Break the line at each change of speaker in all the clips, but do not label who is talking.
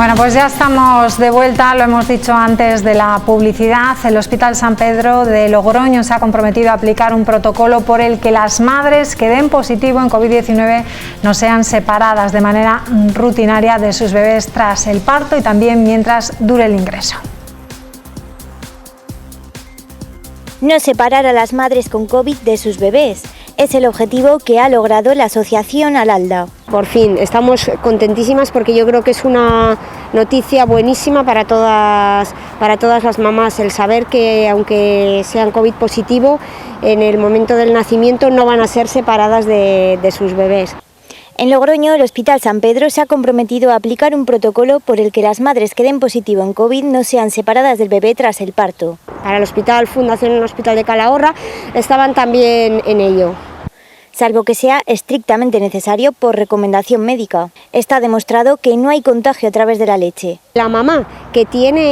Bueno, pues ya estamos de vuelta, lo hemos dicho antes de la publicidad. El Hospital San Pedro de Logroño se ha comprometido a aplicar un protocolo por el que las madres que den positivo en COVID-19 no sean separadas de manera rutinaria de sus bebés tras el parto y también mientras dure el ingreso.
No separar a las madres con COVID de sus bebés es el objetivo que ha logrado la asociación Alalda.
Por fin, estamos contentísimas porque yo creo que es una noticia buenísima para todas las mamás, el saber que aunque sean COVID positivo, en el momento del nacimiento no van a ser separadas de sus bebés.
En Logroño, el Hospital San Pedro se ha comprometido a aplicar un protocolo por el que las madres que den positivo en COVID no sean separadas del bebé tras el parto.
Para el Hospital Fundación el Hospital de Calahorra estaban también en ello.
Salvo que sea estrictamente necesario por recomendación médica. Está demostrado que no hay contagio a través de la leche.
La mamá que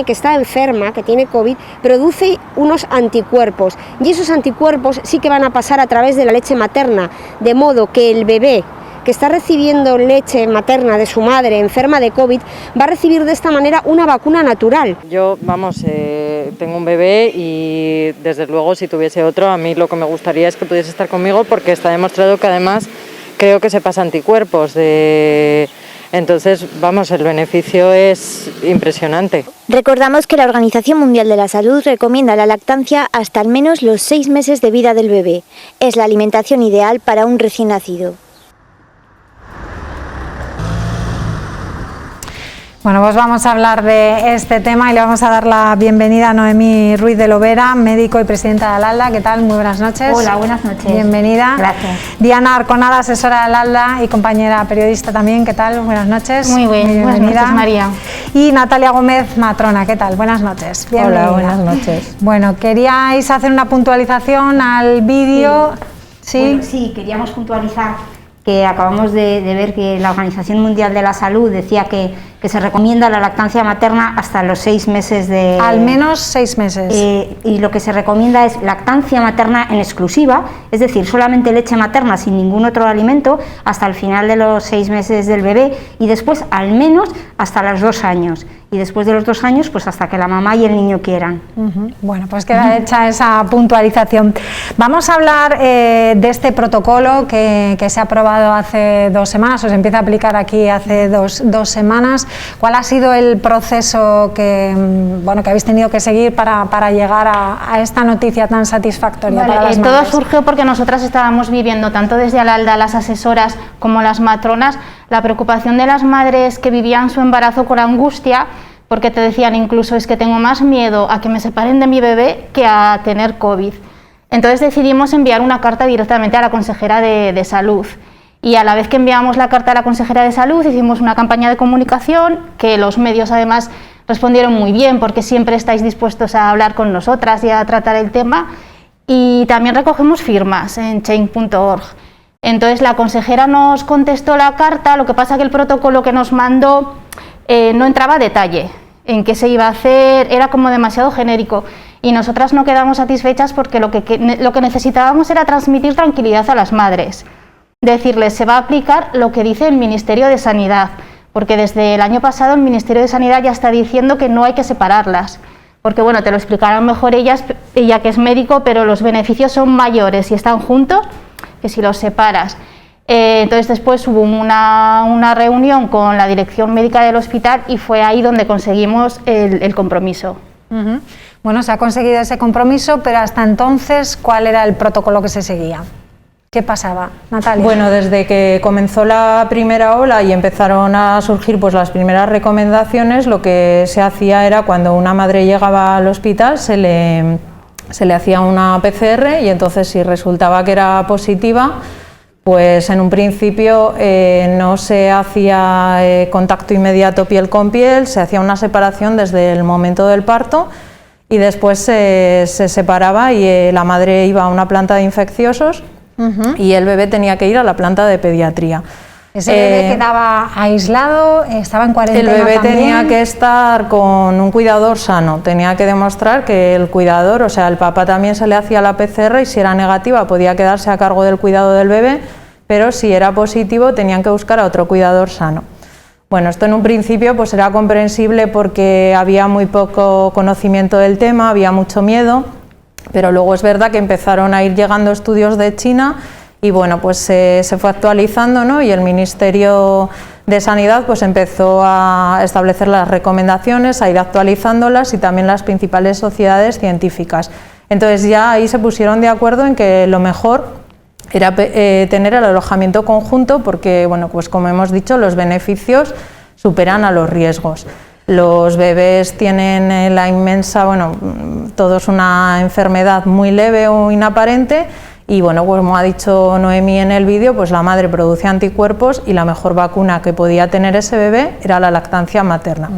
está enferma, que tiene COVID, produce unos anticuerpos y esos anticuerpos sí que van a pasar a través de la leche materna, de modo que el bebé que está recibiendo leche materna de su madre enferma de COVID va a recibir de esta manera una vacuna natural.
Yo, tengo un bebé y desde luego si tuviese otro, a mí lo que me gustaría es que pudiese estar conmigo porque está demostrado que además creo que se pasa anticuerpos. Entonces, el beneficio es impresionante.
Recordamos que la Organización Mundial de la Salud recomienda la lactancia hasta al menos los 6 meses de vida del bebé. Es la alimentación ideal para un recién nacido.
Bueno, pues vamos a hablar de este tema y le vamos a dar la bienvenida a Noemí Ruiz de Lovera, médico y presidenta de Alalda. ¿Qué tal? Muy buenas noches.
Hola, buenas noches.
Bienvenida.
Gracias.
Diana Arconada, asesora de Alalda y compañera periodista también. ¿Qué tal? Buenas noches.
Muy bien, buenas noches, María.
Y Natalia Gómez, matrona. ¿Qué tal? Buenas noches. Bienvenida.
Hola, buenas noches.
Bueno, queríais hacer una puntualización al vídeo.
Sí. Bueno, sí, queríamos puntualizar que acabamos de ver que la Organización Mundial de la Salud decía que se recomienda la lactancia materna hasta los 6 meses de...
Al menos 6 meses.
Y lo que se recomienda es lactancia materna en exclusiva, es decir, solamente leche materna sin ningún otro alimento hasta el final de los 6 meses del bebé y después al menos hasta los 2 años. Y después de los 2 años, pues hasta que la mamá y el niño quieran.
Bueno, pues queda hecha esa puntualización. Vamos a hablar de este protocolo que se ha aprobado hace 2 semanas, o se empieza a aplicar aquí hace dos semanas. ¿Cuál ha sido el proceso que habéis tenido que seguir para llegar a esta noticia tan satisfactoria para las
todo
madres?
surgió porque nosotras estábamos viviendo, tanto desde Alalda, las asesoras, como las matronas, la preocupación de las madres que vivían su embarazo con angustia, porque te decían incluso es que tengo más miedo a que me separen de mi bebé que a tener COVID. Entonces decidimos enviar una carta directamente a la consejera de Salud. Y a la vez que enviamos la carta a la consejera de Salud, hicimos una campaña de comunicación que los medios además respondieron muy bien porque siempre estáis dispuestos a hablar con nosotras y a tratar el tema. Y también recogemos firmas en change.org. Entonces la consejera nos contestó la carta, lo que pasa que el protocolo que nos mandó no entraba a detalle en qué se iba a hacer, era como demasiado genérico. Y nosotras no quedamos satisfechas porque lo que necesitábamos era transmitir tranquilidad a las madres. Decirles, se va a aplicar lo que dice el Ministerio de Sanidad, porque desde el año pasado el Ministerio de Sanidad ya está diciendo que no hay que separarlas, porque bueno, te lo explicarán mejor ella que es médico, pero los beneficios son mayores si están juntos que si los separas. Entonces después hubo una reunión con la dirección médica del hospital y fue ahí donde conseguimos el compromiso.
Bueno, se ha conseguido ese compromiso, pero hasta entonces, ¿cuál era el protocolo que se seguía? ¿Qué pasaba, Natalia?
Bueno, desde que comenzó la primera ola y empezaron a surgir las primeras recomendaciones, lo que se hacía era cuando una madre llegaba al hospital se le hacía una PCR y entonces si resultaba que era positiva, pues en un principio no se hacía contacto inmediato piel con piel, se hacía una separación desde el momento del parto y después se separaba y la madre iba a una planta de infecciosos y el bebé tenía que ir a la planta de pediatría.
¿Ese bebé quedaba aislado? ¿Estaba en cuarentena?
El bebé
también
tenía que estar con un cuidador sano, tenía que demostrar que el cuidador, o sea, el papá también se le hacía la PCR y si era negativa podía quedarse a cargo del cuidado del bebé, pero si era positivo tenían que buscar a otro cuidador sano. Bueno, esto en un principio pues era comprensible porque había muy poco conocimiento del tema, había mucho miedo, pero luego es verdad que empezaron a ir llegando estudios de China y bueno, pues se fue actualizando, ¿no? Y el Ministerio de Sanidad pues empezó a establecer las recomendaciones, a ir actualizándolas y también las principales sociedades científicas. Entonces ya ahí se pusieron de acuerdo en que lo mejor era tener el alojamiento conjunto porque, bueno, pues como hemos dicho, los beneficios superan a los riesgos. Los bebés tienen la inmensa, bueno, todos una enfermedad muy leve o inaparente y, bueno, pues como ha dicho Noemí en el vídeo, pues la madre produce anticuerpos y la mejor vacuna que podía tener ese bebé era la lactancia materna.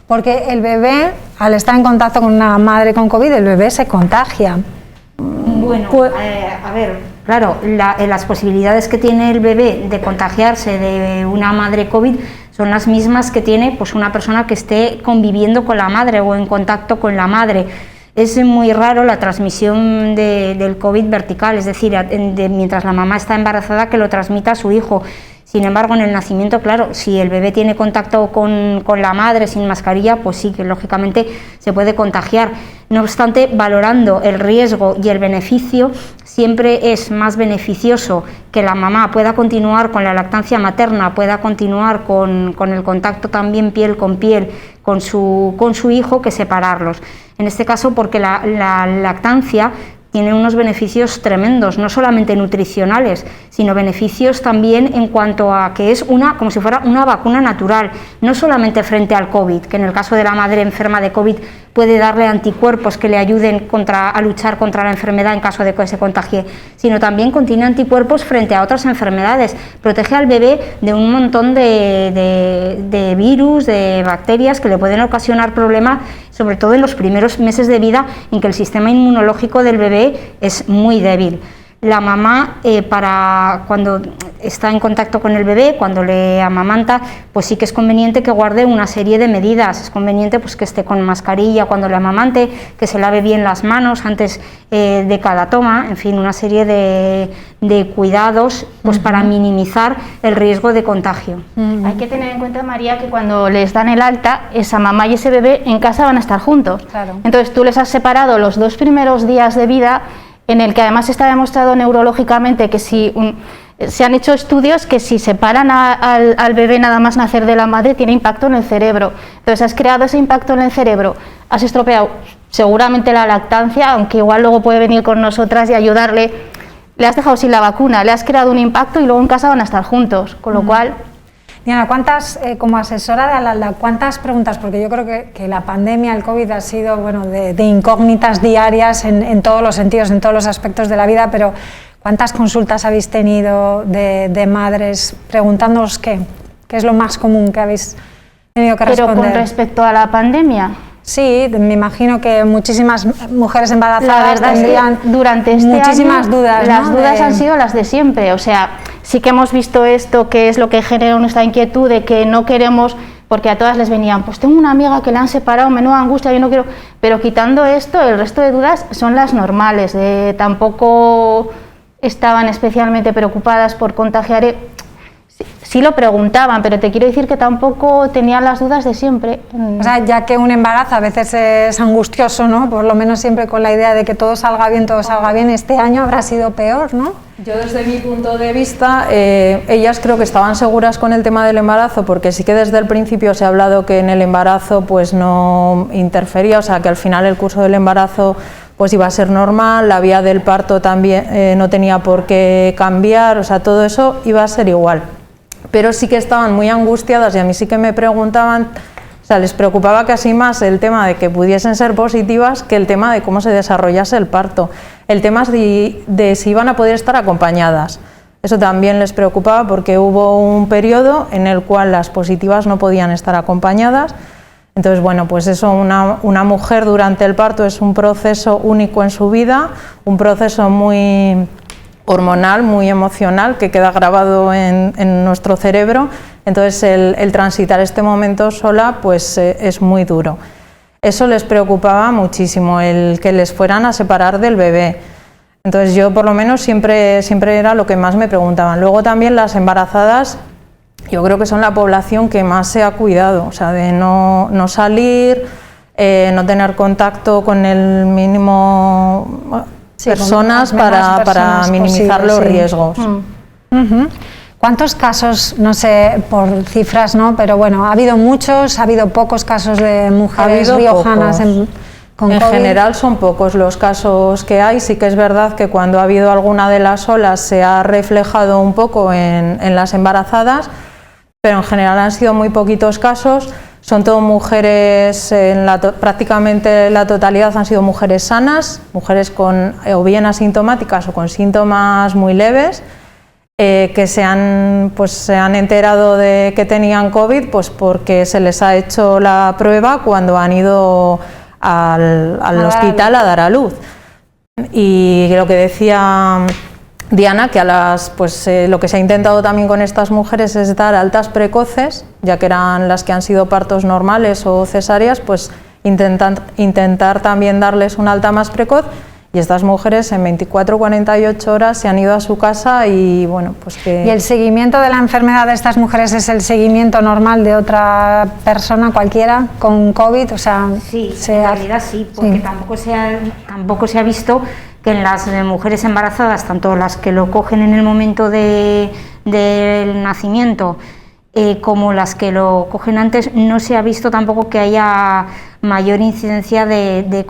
Porque el bebé, al estar en contacto con una madre con COVID, el bebé se contagia.
Bueno, a ver, claro, las posibilidades que tiene el bebé de contagiarse de una madre COVID son las mismas que tiene pues una persona que esté conviviendo con la madre o en contacto con la madre. Es muy raro la transmisión del COVID vertical, es decir, mientras la mamá está embarazada que lo transmita a su hijo. Sin embargo, en el nacimiento, claro, si el bebé tiene contacto con la madre sin mascarilla, pues sí, que lógicamente se puede contagiar. No obstante, valorando el riesgo y el beneficio, siempre es más beneficioso que la mamá pueda continuar con la lactancia materna, pueda continuar con el contacto también piel con piel con su hijo, que separarlos. En este caso, porque la lactancia tiene unos beneficios tremendos, no solamente nutricionales, sino beneficios también en cuanto a que es como si fuera una vacuna natural, no solamente frente al COVID, que en el caso de la madre enferma de COVID puede darle anticuerpos que le ayuden a luchar contra la enfermedad en caso de que se contagie, sino también contiene anticuerpos frente a otras enfermedades, protege al bebé de un montón de virus, de bacterias que le pueden ocasionar problemas, sobre todo en los primeros meses de vida en que el sistema inmunológico del bebé es muy débil. La mamá, para cuando está en contacto con el bebé, cuando le amamanta, pues sí que es conveniente que guarde una serie de medidas. Es conveniente pues que esté con mascarilla cuando le amamante, que se lave bien las manos antes de cada toma, en fin, una serie de cuidados pues para minimizar el riesgo de contagio.
Hay que tener en cuenta, María, que cuando les dan el alta, esa mamá y ese bebé en casa van a estar juntos.
Claro.
Entonces tú les has separado los 2 primeros días de vida, en el que además está demostrado neurológicamente que se han hecho estudios que si separan al bebé nada más nacer de la madre tiene impacto en el cerebro. Entonces has creado ese impacto en el cerebro, has estropeado seguramente la lactancia, aunque igual luego puede venir con nosotras y ayudarle, le has dejado sin la vacuna, le has creado un impacto y luego en casa van a estar juntos, con lo cual...
Diana, como asesora de Alalda, ¿cuántas preguntas? Porque yo creo que la pandemia, el COVID, ha sido de incógnitas diarias en todos los sentidos, en todos los aspectos de la vida, pero ¿cuántas consultas habéis tenido de madres preguntándoos qué es lo más común que habéis tenido que responder?
Pero con respecto a la pandemia...
Sí, me imagino que muchísimas mujeres embarazadas tendrían
durante este
muchísimas
año,
dudas.
Las
¿no?
dudas han sido las de siempre, o sea, sí que hemos visto esto, que es lo que genera nuestra inquietud de que no queremos, porque a todas les venían, pues tengo una amiga que le han separado, menuda angustia, yo no quiero, pero quitando esto, el resto de dudas son las normales, tampoco estaban especialmente preocupadas por contagiar. Sí lo preguntaban, pero te quiero decir que tampoco tenían las dudas de siempre.
O sea, ya que un embarazo a veces es angustioso, ¿no? Por lo menos siempre con la idea de que todo salga bien, este año habrá sido peor, ¿no?
Yo desde mi punto de vista, ellas creo que estaban seguras con el tema del embarazo, porque sí que desde el principio se ha hablado que en el embarazo pues no interfería, o sea que al final el curso del embarazo pues iba a ser normal, la vía del parto también no tenía por qué cambiar, o sea todo eso iba a ser igual. Pero sí que estaban muy angustiadas y a mí sí que me preguntaban, o sea, les preocupaba casi más el tema de que pudiesen ser positivas que el tema de cómo se desarrollase el parto. El tema de si iban a poder estar acompañadas. Eso también les preocupaba porque hubo un periodo en el cual las positivas no podían estar acompañadas. Entonces, bueno, pues eso, una mujer durante el parto es un proceso único en su vida, un proceso muy hormonal, muy emocional, que queda grabado en nuestro cerebro. Entonces el transitar este momento sola pues es muy duro. Eso les preocupaba muchísimo, el que les fueran a separar del bebé. Entonces yo por lo menos siempre era lo que más me preguntaban. Luego también las embarazadas yo creo que son la población que más se ha cuidado, o sea, de no salir, no tener contacto con el mínimo personas para minimizar los riesgos.
¿Cuántos casos, no sé por cifras, ¿no? Pero bueno, ha habido muchos, ha habido pocos casos de mujeres riojanas con COVID?
En general son pocos los casos que hay. Sí que es verdad que cuando ha habido alguna de las olas se ha reflejado un poco en las embarazadas, pero en general han sido muy poquitos casos. Son todo mujeres, prácticamente la totalidad han sido mujeres sanas, mujeres con o bien asintomáticas o con síntomas muy leves, que se han enterado de que tenían COVID pues porque se les ha hecho la prueba cuando han ido al hospital a dar a luz. Y lo que decía Diana, que lo que se ha intentado también con estas mujeres es dar altas precoces, ya que eran las que han sido partos normales o cesáreas, pues intentar también darles una alta más precoz. Y estas mujeres en 24-48 horas se han ido a su casa y bueno, pues que...
¿Y el seguimiento de la enfermedad de estas mujeres es el seguimiento normal de otra persona cualquiera con COVID? O sea,
sí, en realidad sí, porque tampoco se ha visto que en las mujeres embarazadas, tanto las que lo cogen en el momento del nacimiento como las que lo cogen antes, no se ha visto tampoco que haya mayor incidencia de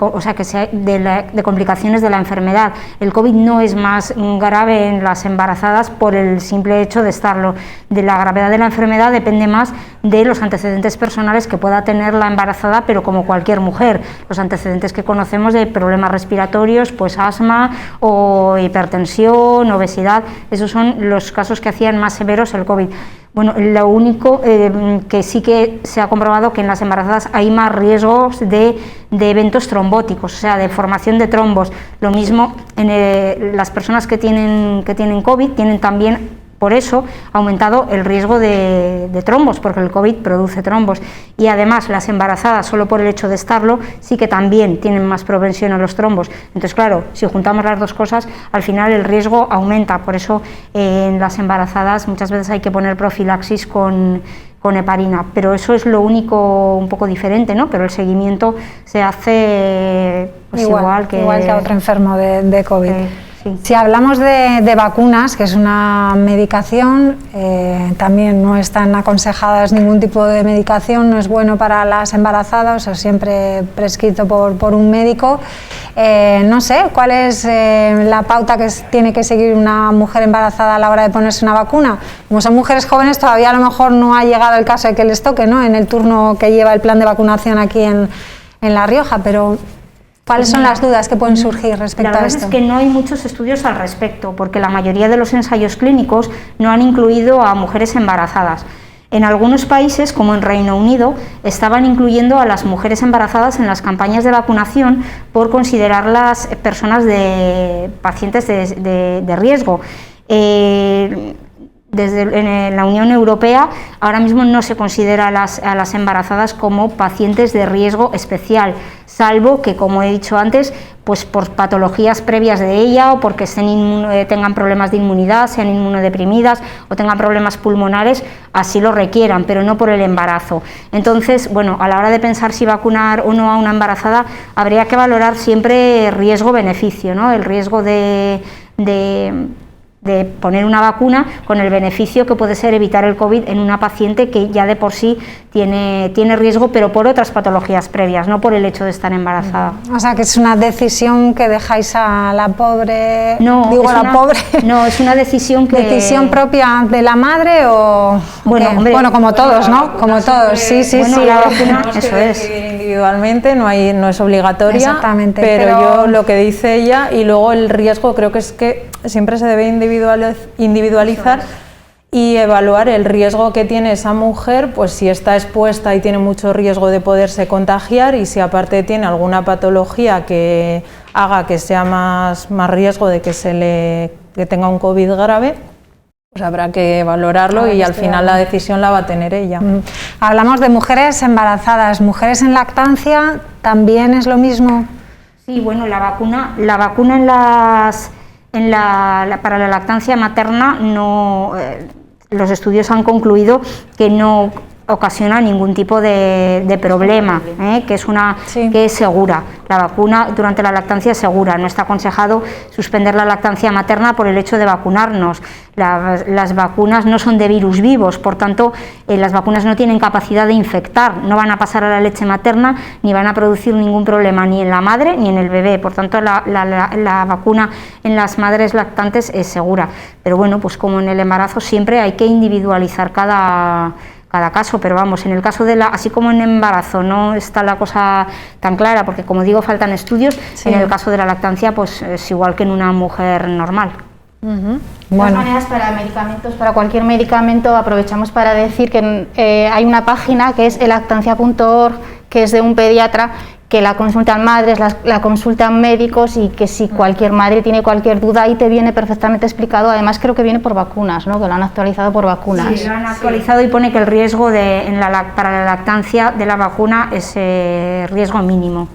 complicaciones de la enfermedad. El COVID no es más grave en las embarazadas por el simple hecho de estarlo. De la gravedad de la enfermedad depende más de los antecedentes personales que pueda tener la embarazada, pero como cualquier mujer, los antecedentes que conocemos de problemas respiratorios, pues asma o hipertensión, obesidad, esos son los casos que hacían más severos el COVID. Bueno, lo único que sí que se ha comprobado que en las embarazadas hay más riesgos de eventos trombóticos, o sea, de formación de trombos. Lo mismo en las personas que tienen COVID tienen también, por eso, aumentado el riesgo de trombos, porque el COVID produce trombos. Y además las embarazadas, solo por el hecho de estarlo, sí que también tienen más propensión a los trombos. Entonces, claro, si juntamos las dos cosas, al final el riesgo aumenta. Por eso en las embarazadas muchas veces hay que poner profilaxis con heparina, pero eso es lo único un poco diferente, ¿no? Pero el seguimiento se hace pues igual que
a otro enfermo de COVID.
Sí.
Si hablamos de vacunas, que es una medicación, también no están aconsejadas ningún tipo de medicación, no es bueno para las embarazadas, o siempre prescrito por un médico. No sé, ¿cuál es la pauta que tiene que seguir una mujer embarazada a la hora de ponerse una vacuna? Como son mujeres jóvenes, todavía a lo mejor no ha llegado el caso de que les toque, ¿no?, en el turno que lleva el plan de vacunación aquí en La Rioja, pero... ¿Cuáles son las dudas que pueden surgir respecto a esto?
La verdad es que no hay muchos estudios al respecto, porque la mayoría de los ensayos clínicos no han incluido a mujeres embarazadas. En algunos países, como en Reino Unido, estaban incluyendo a las mujeres embarazadas en las campañas de vacunación por considerarlas pacientes de riesgo. En la Unión Europea ahora mismo no se considera a las embarazadas como pacientes de riesgo especial, salvo que, como he dicho antes, pues por patologías previas de ella o porque tengan problemas de inmunidad, sean inmunodeprimidas o tengan problemas pulmonares, así lo requieran, pero no por el embarazo. Entonces, bueno, a la hora de pensar si vacunar o no a una embarazada, habría que valorar siempre riesgo-beneficio, ¿no? El riesgo de poner una vacuna con el beneficio que puede ser evitar el COVID en una paciente que ya de por sí tiene riesgo, pero por otras patologías previas, no por el hecho de estar embarazada.
O sea, que es una decisión que dejáis a la pobre...
No, es una decisión que...
¿Decisión propia de la madre o...? Bueno, como todos, ¿no? Como todos, sí.
La vacuna, eso es.
Individualmente, no es obligatoria.
Exactamente.
Pero yo, lo que dice ella, y luego el riesgo, creo que es que siempre se debe individualizar y evaluar el riesgo que tiene esa mujer, pues si está expuesta y tiene mucho riesgo de poderse contagiar, y si aparte tiene alguna patología que haga que sea más riesgo de que tenga un COVID grave, pues habrá que valorarlo y al final la decisión la va a tener ella.
Hablamos de mujeres embarazadas, mujeres en lactancia, ¿también es lo mismo?
Sí, bueno, la vacuna para la lactancia materna no los estudios han concluido que no ocasiona ningún tipo de problema, que es segura. La vacuna durante la lactancia es segura. No está aconsejado suspender la lactancia materna por el hecho de vacunarnos. Las vacunas no son de virus vivos, por tanto las vacunas no tienen capacidad de infectar, no van a pasar a la leche materna ni van a producir ningún problema ni en la madre ni en el bebé. Por tanto la vacuna en las madres lactantes es segura. Pero bueno, pues como en el embarazo siempre hay que individualizar cada caso, pero vamos, en el caso así como en embarazo no está la cosa tan clara, porque como digo faltan estudios, en el caso de la lactancia pues es igual que en una mujer normal.
De todas maneras, para medicamentos, para cualquier medicamento, aprovechamos para decir que hay una página que es elactancia.org, que es de un pediatra, que la consultan madres, la consultan médicos, y que si cualquier madre tiene cualquier duda ahí te viene perfectamente explicado. Además creo que viene por vacunas, ¿no? Que lo han actualizado por vacunas.
Sí, lo han actualizado y pone que el riesgo para la lactancia de la vacuna es riesgo mínimo.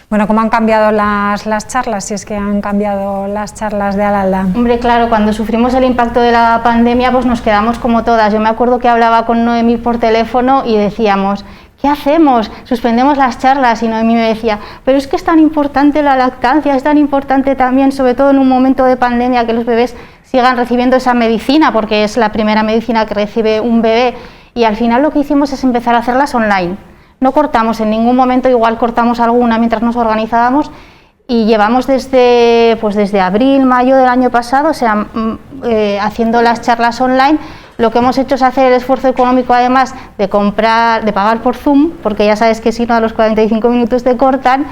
Bueno, ¿cómo han cambiado las charlas, si es que han cambiado las charlas de Al-Alda?
Hombre, claro, cuando sufrimos el impacto de la pandemia pues nos quedamos como todas. Yo me acuerdo que hablaba con Noemí por teléfono y decíamos: ¿qué hacemos? Suspendemos las charlas. Y Noemí me decía: pero es que es tan importante la lactancia, es tan importante también, sobre todo en un momento de pandemia, que los bebés sigan recibiendo esa medicina, porque es la primera medicina que recibe un bebé. Y al final lo que hicimos es empezar a hacerlas online. No cortamos en ningún momento, igual cortamos alguna mientras nos organizábamos, y llevamos desde abril, mayo del año pasado, o sea, haciendo las charlas online. Lo que hemos hecho es hacer el esfuerzo económico, además de pagar por Zoom, porque ya sabes que si no a los 45 minutos te cortan.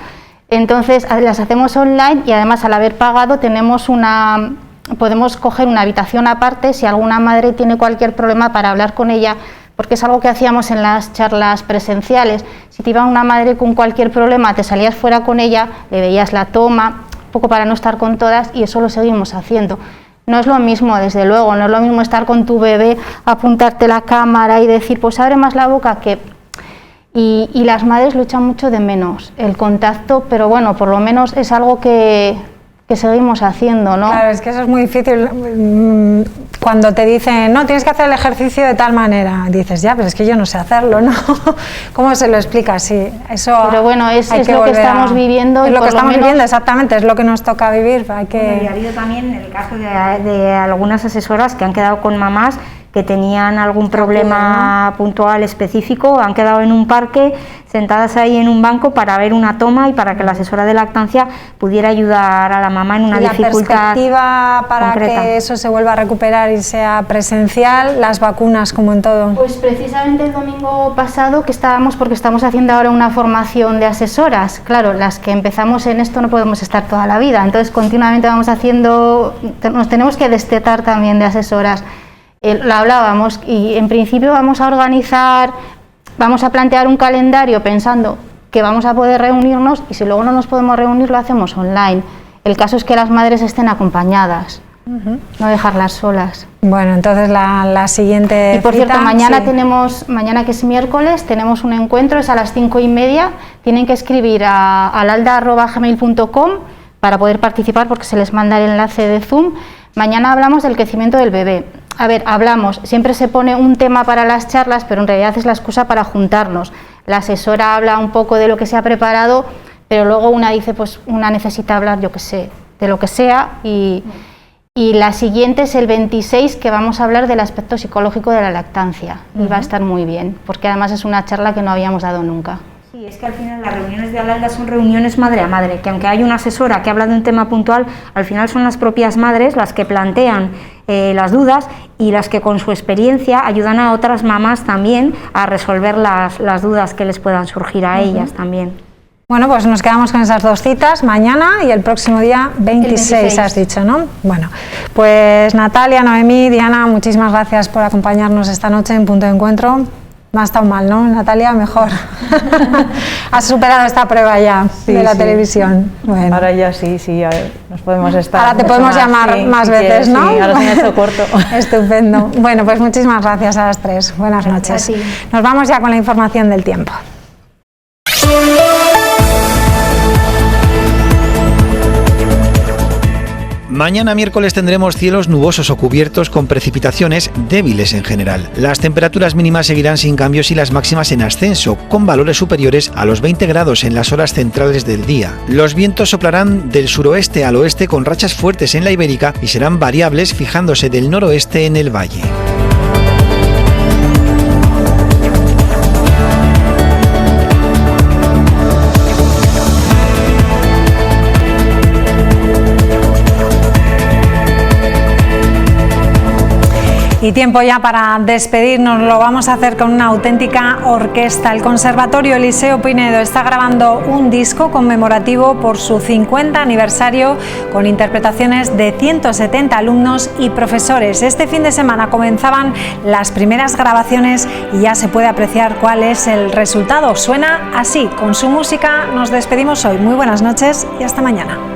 Entonces las hacemos online, y además al haber pagado podemos coger una habitación aparte si alguna madre tiene cualquier problema, para hablar con ella, porque es algo que hacíamos en las charlas presenciales. Si te iba una madre con cualquier problema, te salías fuera con ella, le veías la toma, un poco para no estar con todas, y eso lo seguimos haciendo. No es lo mismo, desde luego, no es lo mismo estar con tu bebé, apuntarte la cámara y decir, pues abre más la boca, y las madres lo echan mucho de menos, el contacto, pero bueno, por lo menos es algo que seguimos haciendo, ¿no?
Claro, es que eso es muy difícil. Cuando te dicen, no, tienes que hacer el ejercicio de tal manera, dices, ya, pero es que yo no sé hacerlo, ¿no? ¿Cómo se lo explicas? Sí, eso.
Pero bueno, es lo que estamos viviendo.
Es lo que estamos viviendo, exactamente, es lo que nos toca vivir.
Y ha habido también el caso de algunas asesoras que han quedado con mamás que tenían algún problema puntual específico, han quedado en un parque, sentadas ahí en un banco para ver una toma y para que la asesora de lactancia pudiera ayudar a la mamá en una dificultad.
La perspectiva para concreta, que eso se vuelva a recuperar y sea presencial, las vacunas como en todo.
Pues precisamente el domingo pasado porque estamos haciendo ahora una formación de asesoras. Claro, las que empezamos en esto no podemos estar toda la vida, entonces continuamente nos tenemos que destetar también de asesoras. Lo hablábamos, y en principio vamos a plantear un calendario pensando que vamos a poder reunirnos, y si luego no nos podemos reunir lo hacemos online. El caso es que las madres estén acompañadas, no dejarlas solas.
Bueno, entonces la siguiente
y por
cita,
cierto, mañana que es miércoles, tenemos un encuentro, es a las 5:30, tienen que escribir a alalda@gmail.com para poder participar, porque se les manda el enlace de Zoom. Mañana hablamos del crecimiento del bebé. A ver, siempre se pone un tema para las charlas, pero en realidad es la excusa para juntarnos. La asesora habla un poco de lo que se ha preparado, pero luego una dice, pues una necesita hablar, yo qué sé, de lo que sea, y la siguiente es el 26, que vamos a hablar del aspecto psicológico de la lactancia, y va a estar muy bien, porque además es una charla que no habíamos dado nunca.
Sí, es que al final las reuniones de Al-Alda son reuniones madre a madre, que aunque hay una asesora que habla de un tema puntual, al final son las propias madres las que plantean las dudas, y las que con su experiencia ayudan a otras mamás también a resolver las dudas que les puedan surgir a ellas también.
Bueno, pues nos quedamos con esas dos citas, mañana y el próximo día 26, has dicho, ¿no? Bueno, pues Natalia, Noemí, Diana, muchísimas gracias por acompañarnos esta noche en Punto de Encuentro. No ha estado mal, ¿no, Natalia? Mejor. Has superado esta prueba ya de la televisión. Bueno.
Ahora ya sí, a ver, nos podemos estar.
Ahora te podemos llamar más veces, ¿no?
Sí, ahora se me ha hecho corto.
Estupendo. Bueno, pues muchísimas gracias a las tres. Buenas noches. Nos vamos ya con la información del tiempo.
Mañana miércoles tendremos cielos nubosos o cubiertos con precipitaciones débiles en general. Las temperaturas mínimas seguirán sin cambios y las máximas en ascenso, con valores superiores a los 20 grados en las horas centrales del día. Los vientos soplarán del suroeste al oeste con rachas fuertes en la Ibérica y serán variables fijándose del noroeste en el valle.
Y tiempo ya para despedirnos, lo vamos a hacer con una auténtica orquesta. El Conservatorio Eliseo Pinedo está grabando un disco conmemorativo por su 50 aniversario con interpretaciones de 170 alumnos y profesores. Este fin de semana comenzaban las primeras grabaciones y ya se puede apreciar cuál es el resultado. Suena así, con su música nos despedimos hoy. Muy buenas noches y hasta mañana.